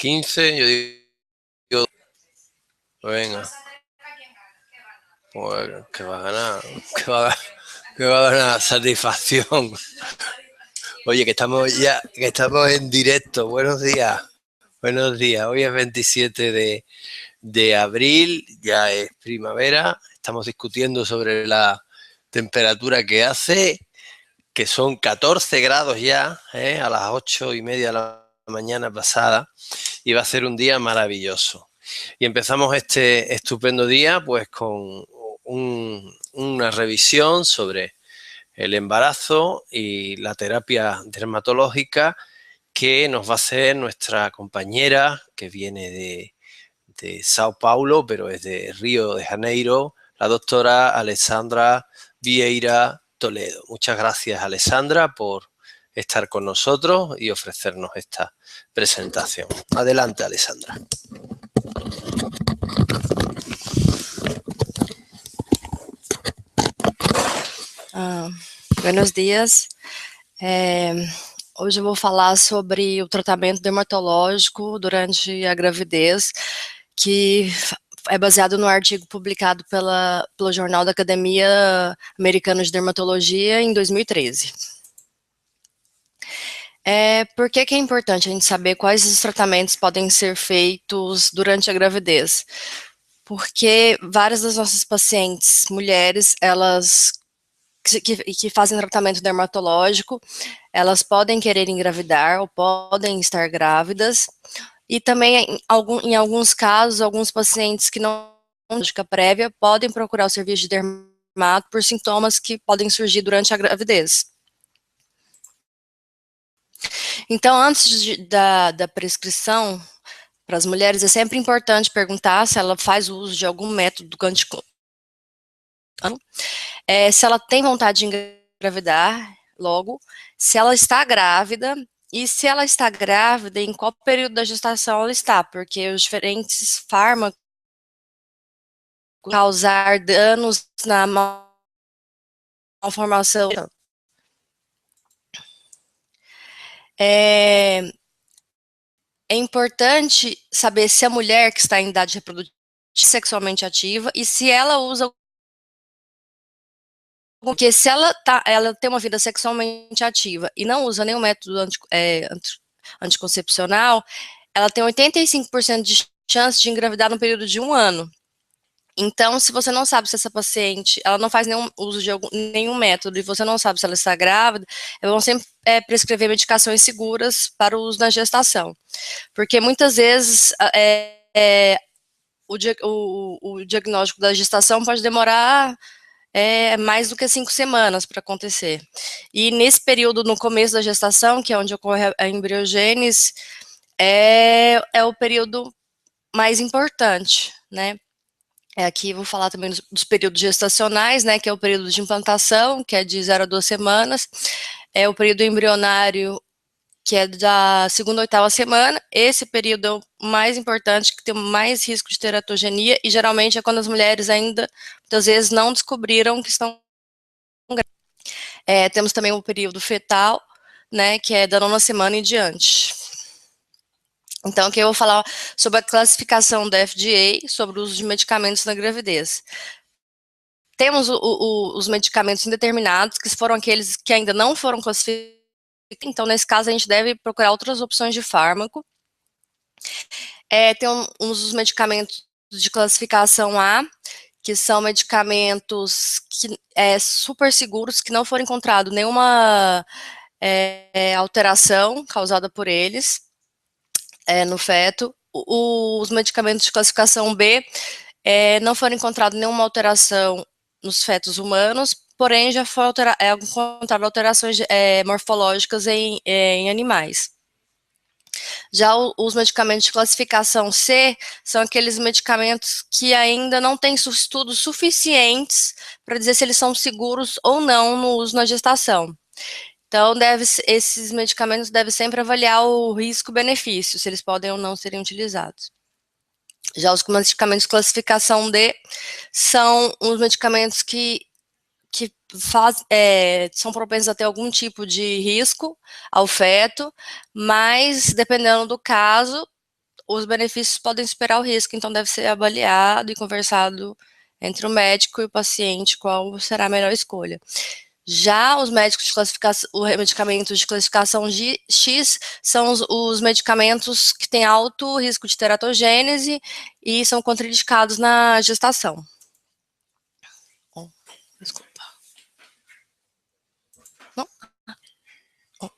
15, yo digo, venga, pues que va a ganar, que va a ganar satisfacción. Oye, que estamos en directo. Buenos días. Buenos días. Hoy es 27 de abril, ya es primavera. Estamos discutiendo sobre la temperatura que hace, que son 14 grados ya, a las 8:30 de la mañana pasada, y va a ser un día maravilloso. Y empezamos este estupendo día pues con una revisión sobre el embarazo y la terapia dermatológica que nos va a hacer nuestra compañera que viene de Sao Paulo, pero es de Río de Janeiro, la doctora Alessandra Vieira Toledo. Muchas gracias, Alessandra, por estar con nosotros y ofrecernos esta presentación. Adelante, Alessandra. Buenos dias. Hoje eu vou falar sobre o tratamento dermatológico durante a gravidez, que é baseado no artigo publicado pelo Jornal da Academia Americana de Dermatologia em 2013. Por que é importante a gente saber quais os tratamentos podem ser feitos durante a gravidez? Porque várias das nossas pacientes mulheres, elas que fazem tratamento dermatológico, elas podem querer engravidar ou podem estar grávidas, e também em alguns casos, alguns pacientes que não têm diagnóstica prévia podem procurar o serviço de dermato por sintomas que podem surgir durante a gravidez. Então, antes da prescrição para as mulheres, é sempre importante perguntar se ela faz uso de algum método se ela tem vontade de engravidar logo, se ela está grávida e se ela está grávida, em qual período da gestação ela está, porque os diferentes fármacos causar danos na malformação. É importante saber se a mulher que está em idade reprodutiva é sexualmente ativa e se ela usa, porque se ela tem uma vida sexualmente ativa e não usa nenhum método anticoncepcional, ela tem 85% de chance de engravidar no período de 1 ano. Então, se você não sabe se essa paciente, ela não faz nenhum uso de nenhum método e você não sabe se ela está grávida, elas vão sempre prescrever medicações seguras para o uso na gestação. Porque muitas vezes o diagnóstico da gestação pode demorar mais do que 5 semanas para acontecer. E nesse período, no começo da gestação, que é onde ocorre a embriogênese, é o período mais importante, né? Aqui vou falar também dos períodos gestacionais, né, que é o período de implantação, que é de 0 a 2 semanas, é o período embrionário, que é da 2ª a 8ª semana. Esse período é o mais importante, que tem mais risco de teratogenia, e geralmente é quando as mulheres ainda, muitas vezes, não descobriram que estão grávidas. Temos também o período fetal, né, que é da 9ª semana em diante. Então, aqui eu vou falar sobre a classificação da FDA sobre o uso de medicamentos na gravidez. Temos os medicamentos indeterminados, que foram aqueles que ainda não foram classificados. Então, nesse caso, a gente deve procurar outras opções de fármaco. Tem uns medicamentos de classificação A, que são medicamentos super seguros, que não foram encontrado nenhuma alteração causada por eles no feto. Os medicamentos de classificação B não foram encontradas nenhuma alteração nos fetos humanos, porém já foi encontrado alterações morfológicas em animais. Já os medicamentos de classificação C são aqueles medicamentos que ainda não têm estudos suficientes para dizer se eles são seguros ou não no uso na gestação. Então, esses medicamentos devem sempre avaliar o risco-benefício, se eles podem ou não serem utilizados. Já os medicamentos de classificação D são os medicamentos que são propensos a ter algum tipo de risco ao feto, mas, dependendo do caso, os benefícios podem superar o risco, então deve ser avaliado e conversado entre o médico e o paciente qual será a melhor escolha. Já os médicos de classificação, os medicamentos de classificação X são os medicamentos que têm alto risco de teratogênese e são contraindicados na gestação. Oh, desculpa. Não? Oh.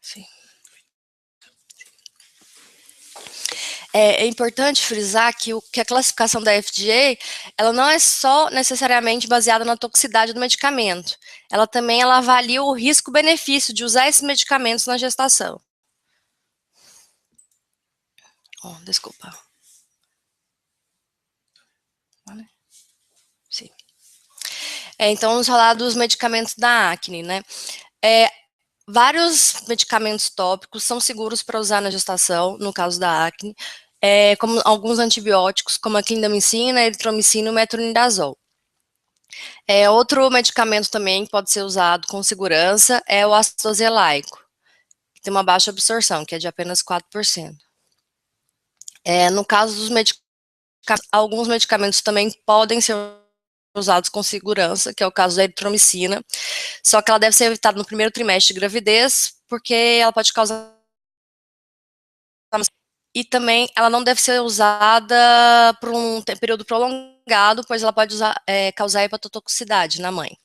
Sim. É importante frisar que a classificação da FDA, ela não é só necessariamente baseada na toxicidade do medicamento. Ela também avalia o risco-benefício de usar esses medicamentos na gestação. Oh, desculpa. Sim. Então, vamos falar dos medicamentos da acne, né? Vários medicamentos tópicos são seguros para usar na gestação, no caso da acne, como alguns antibióticos, como a clindamicina, eritromicina e o metronidazol. Outro medicamento também que pode ser usado com segurança é o ácido azelaico, que tem uma baixa absorção, que é de apenas 4%. No caso dos medicamentos, alguns medicamentos também podem ser usados com segurança, que é o caso da eritromicina, só que ela deve ser evitada no primeiro trimestre de gravidez, porque ela pode causar... E também ela não deve ser usada por um período prolongado, pois ela pode causar hepatotoxicidade na mãe.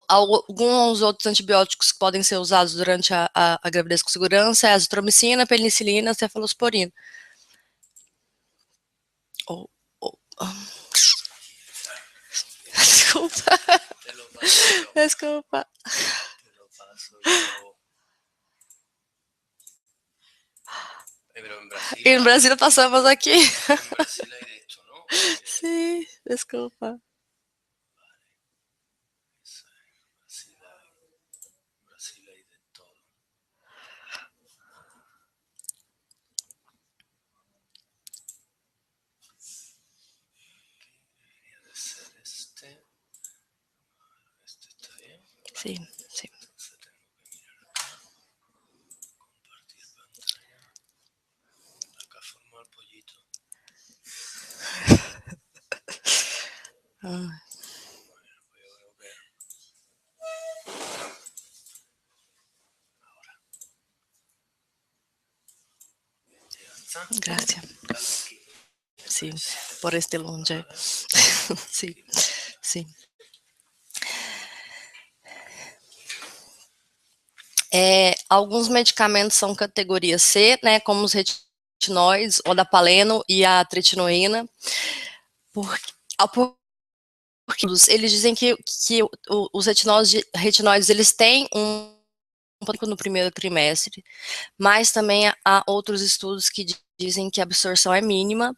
Alguns outros antibióticos que podem ser usados durante a gravidez com segurança é a azitromicina, penicilina, cefalosporina. Desculpa. Desculpa. En Brasil passamos aqui. Sim, desculpa. Sim, sim. Gracias. Sí, por este longe. Sim, sim. Alguns medicamentos são categoria C, né, como os retinóides, o adapaleno e a tretinoína, porque eles dizem que os retinóides eles têm um pouco no primeiro trimestre, mas também há outros estudos que dizem que a absorção é mínima,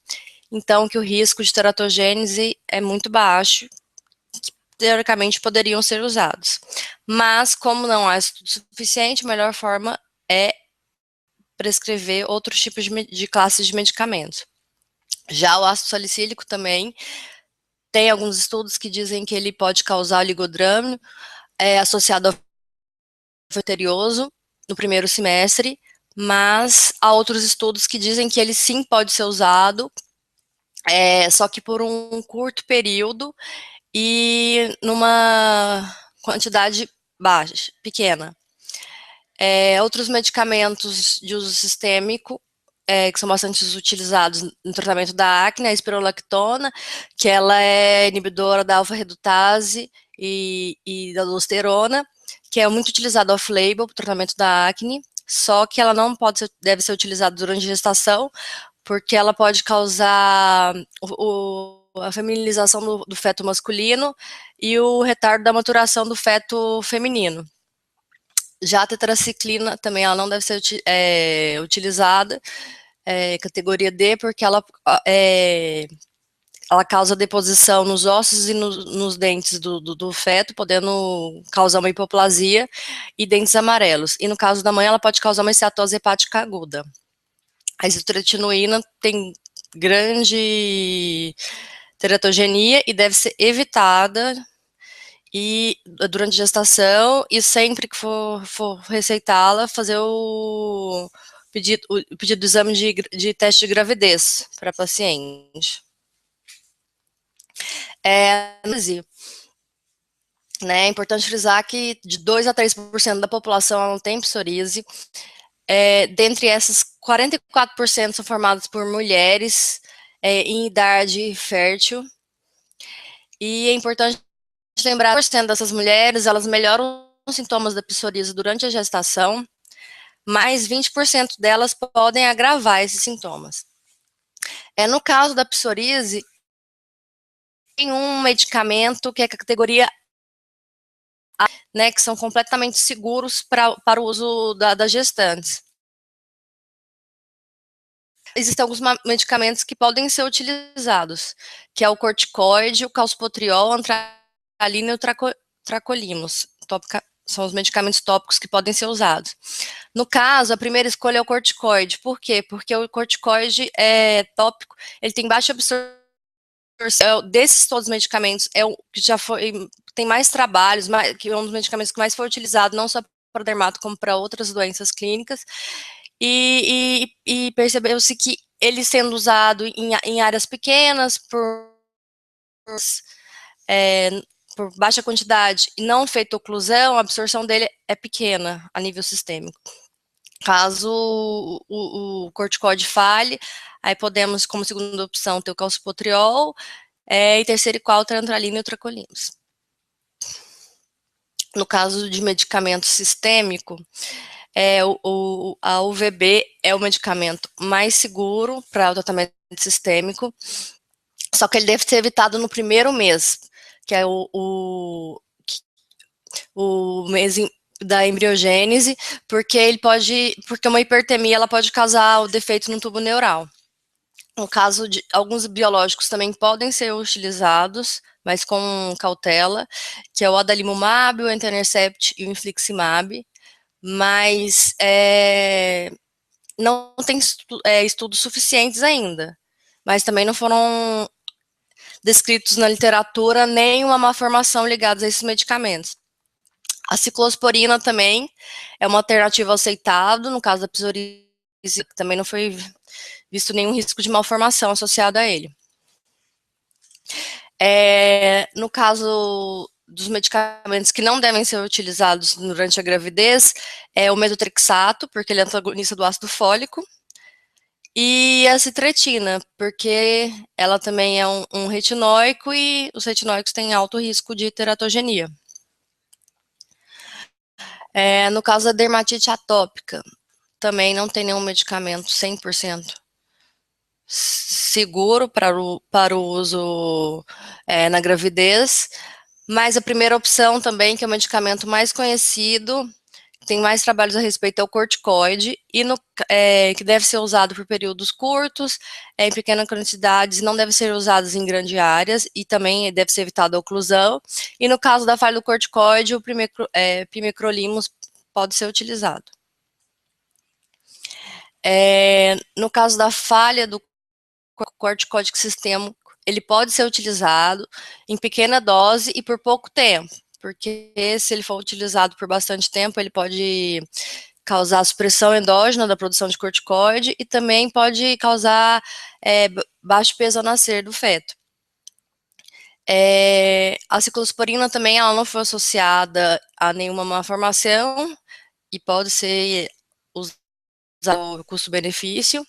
então que o risco de teratogênese é muito baixo, que teoricamente poderiam ser usados. Mas, como não há estudo suficiente, a melhor forma é prescrever outros tipos de classes de medicamentos. Já o ácido salicílico também tem alguns estudos que dizem que ele pode causar oligodrâmio associado ao arterioso no primeiro semestre, mas há outros estudos que dizem que ele sim pode ser usado, só que por um curto período e numa quantidade baixa, pequena. Outros medicamentos de uso sistêmico, que são bastante utilizados no tratamento da acne, a espironolactona, que ela é inibidora da alfa-redutase e da aldosterona, que é muito utilizada off-label para o tratamento da acne, só que ela não deve ser utilizada durante a gestação, porque ela pode causar a feminilização do feto masculino e o retardo da maturação do feto feminino. Já a tetraciclina também ela não deve ser utilizada, categoria D, porque ela ela causa deposição nos ossos e nos dentes do feto, podendo causar uma hipoplasia e dentes amarelos. E no caso da mãe, ela pode causar uma esteatose hepática aguda. A isotretinoína tem grande teratogenia e deve ser evitada durante a gestação, e sempre que for receitá-la, fazer o pedido do exame de teste de gravidez para a paciente. É importante frisar que de 2 a 3% da população tem psoríase. Dentre essas, 44% são formadas por mulheres em idade fértil. E é importante lembrar que 1% dessas mulheres, elas melhoram os sintomas da psoríase durante a gestação, mas 20% delas podem agravar esses sintomas. No caso da psoríase, tem um medicamento que é a categoria A, né, que são completamente seguros para o uso das gestantes. Existem alguns medicamentos que podem ser utilizados, que é o corticoide, o calcipotriol, antralina e o tracolimus. São os medicamentos tópicos que podem ser usados. No caso, a primeira escolha é o corticoide. Por quê? Porque o corticoide tópico, ele tem baixa absorção. Desses todos os medicamentos, que já tem mais trabalhos, que é um dos medicamentos que mais foi utilizado, não só para dermato, como para outras doenças clínicas. E percebeu-se que ele sendo usado em áreas pequenas, por baixa quantidade e não feita oclusão, a absorção dele é pequena a nível sistêmico. Caso o corticoide falhe, aí podemos, como segunda opção, ter o calcipotriol, e terceiro e quarto, a antralina e o tracolimus. No caso de medicamento sistêmico, a UVB é o medicamento mais seguro para o tratamento sistêmico, só que ele deve ser evitado no primeiro mês, que é o mês da embriogênese, porque uma hipertemia ela pode causar o defeito no tubo neural. No caso de alguns biológicos também podem ser utilizados, mas com cautela, que é o adalimumab, o etanercept e o infliximab, mas não tem estudos suficientes ainda, mas também não foram descritos na literatura nenhuma malformação ligada a esses medicamentos. A ciclosporina também é uma alternativa aceitável, no caso da psoríase, também não foi visto nenhum risco de malformação associado a ele. No caso dos medicamentos que não devem ser utilizados durante a gravidez, é o metotrexato, porque ele é antagonista do ácido fólico, e a citretina, porque ela também é um retinóico, e os retinóicos têm alto risco de teratogenia. No caso da dermatite atópica, também não tem nenhum medicamento 100% seguro para o uso na gravidez, mas a primeira opção também, que é o medicamento mais conhecido, tem mais trabalhos a respeito, é o corticoide, que deve ser usado por períodos curtos, em pequenas quantidades, não deve ser usado em grandes áreas, e também deve ser evitada a oclusão. E no caso da falha do corticoide, o pimecrolimus pode ser utilizado. No caso da falha do corticoide sistêmico, ele pode ser utilizado em pequena dose e por pouco tempo, porque se ele for utilizado por bastante tempo, ele pode causar supressão endógena da produção de corticoide e também pode causar baixo peso ao nascer do feto. A ciclosporina também ela não foi associada a nenhuma malformação e pode ser usada o custo-benefício.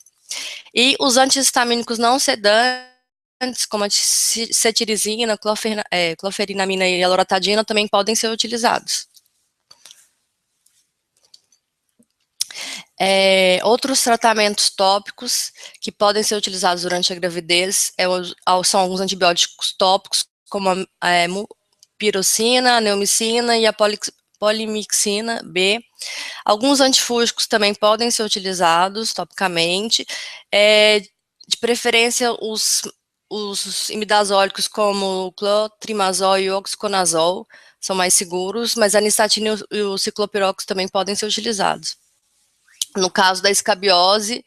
E os antihistamínicos não sedantes, como a cetirizina, cloferinamina e a loratadina, também podem ser utilizados. Outros tratamentos tópicos que podem ser utilizados durante a gravidez são alguns antibióticos tópicos, como a pirocina, a neomicina e a polimixina B. Alguns antifúngicos também podem ser utilizados topicamente, de preferência os os imidazólicos como o clotrimazol e o oxconazol são mais seguros, mas a nistatina e o ciclopirox também podem ser utilizados. No caso da escabiose,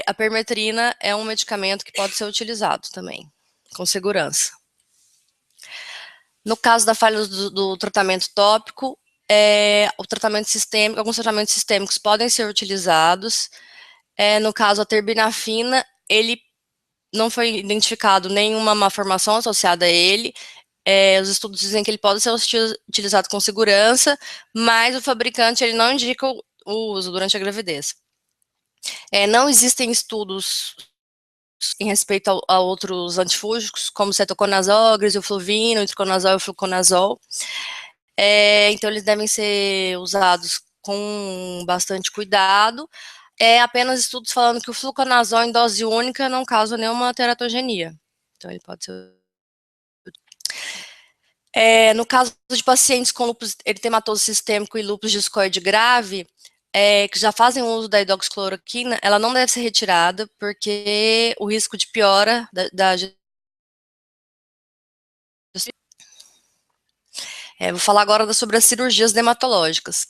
a permetrina é um medicamento que pode ser utilizado também, com segurança. No caso da falha do tratamento tópico, o tratamento sistêmico, alguns tratamentos sistêmicos podem ser utilizados. No caso, a terbinafina, ele não foi identificado nenhuma malformação associada a ele. Os estudos dizem que ele pode ser utilizado com segurança, mas o fabricante ele não indica o uso durante a gravidez. Não existem estudos em respeito a outros antifúngicos, como cetoconazol, griselfluvina, o itraconazol e o fluconazol. Então, eles devem ser usados com bastante cuidado. Apenas estudos falando que o fluconazol em dose única não causa nenhuma teratogenia. Então, ele pode ser... no caso de pacientes com lúpus eritematoso sistêmico e lúpus discoide grave, que já fazem uso da hidroxicloroquina, ela não deve ser retirada, porque o risco de piora vou falar agora sobre as cirurgias dermatológicas.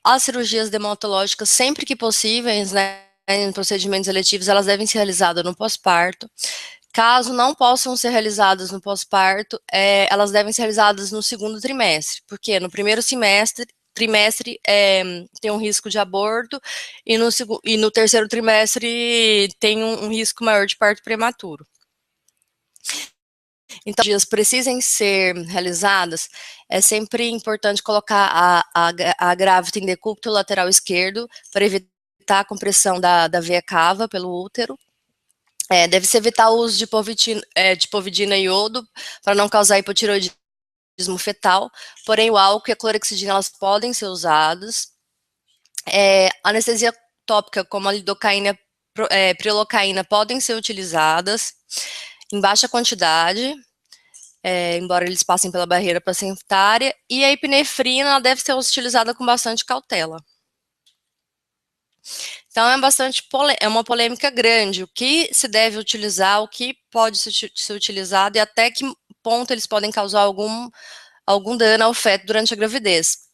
As cirurgias dermatológicas, sempre que possíveis, né, em procedimentos eletivos, elas devem ser realizadas no pós-parto. Caso não possam ser realizadas no pós-parto, elas devem ser realizadas no segundo trimestre, porque no primeiro trimestre tem um risco de aborto e no terceiro trimestre tem um risco maior de parto prematuro. Então, as cirurgias precisem ser realizadas, é sempre importante colocar a grávida em decúbito lateral esquerdo para evitar a compressão da veia cava pelo útero. Deve-se evitar o uso de povidina e iodo para não causar hipotireoidismo fetal, porém o álcool e a clorexidina elas podem ser usados. Anestesia tópica como a lidocaína, prilocaína podem ser utilizadas em baixa quantidade, embora eles passem pela barreira placentária, e a epinefrina ela deve ser utilizada com bastante cautela. Então, é uma polêmica grande, o que se deve utilizar, o que pode ser utilizado e até que ponto eles podem causar algum dano ao feto durante a gravidez.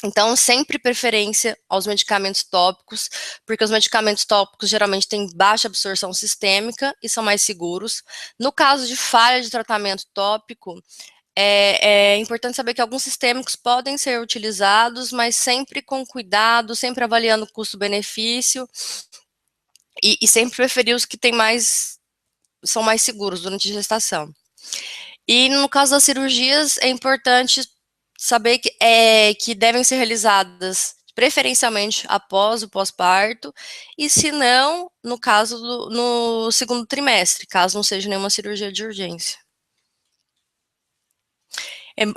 Então, sempre preferência aos medicamentos tópicos, porque os medicamentos tópicos geralmente têm baixa absorção sistêmica e são mais seguros. No caso de falha de tratamento tópico, é importante saber que alguns sistêmicos podem ser utilizados, mas sempre com cuidado, sempre avaliando o custo-benefício e sempre preferir os que são mais seguros durante a gestação. E no caso das cirurgias, é importante saber que devem ser realizadas preferencialmente após o pós-parto, e se não, no segundo trimestre, caso não seja nenhuma cirurgia de urgência.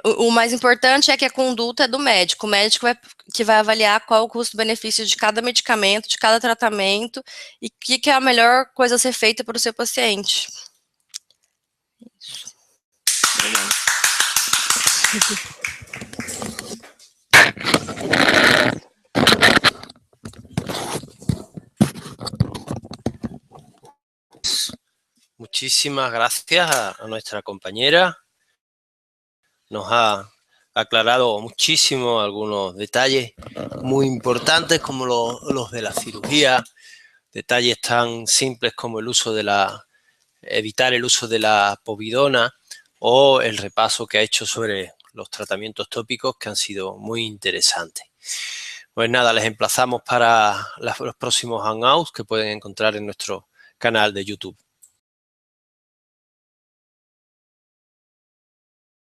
O mais importante é que a conduta é do médico. O médico que vai avaliar qual o custo-benefício de cada medicamento, de cada tratamento, e o que é a melhor coisa a ser feita para o seu paciente. Isso. Obrigada. Muchísimas gracias a nuestra compañera. Nos ha aclarado muchísimo algunos detalles muy importantes como los de la cirugía, detalles tan simples como el uso evitar el uso de la povidona o el repaso que ha hecho sobre los tratamientos tópicos que han sido muy interesantes. Pues nada, les emplazamos para los próximos Hangouts que pueden encontrar en nuestro canal de YouTube.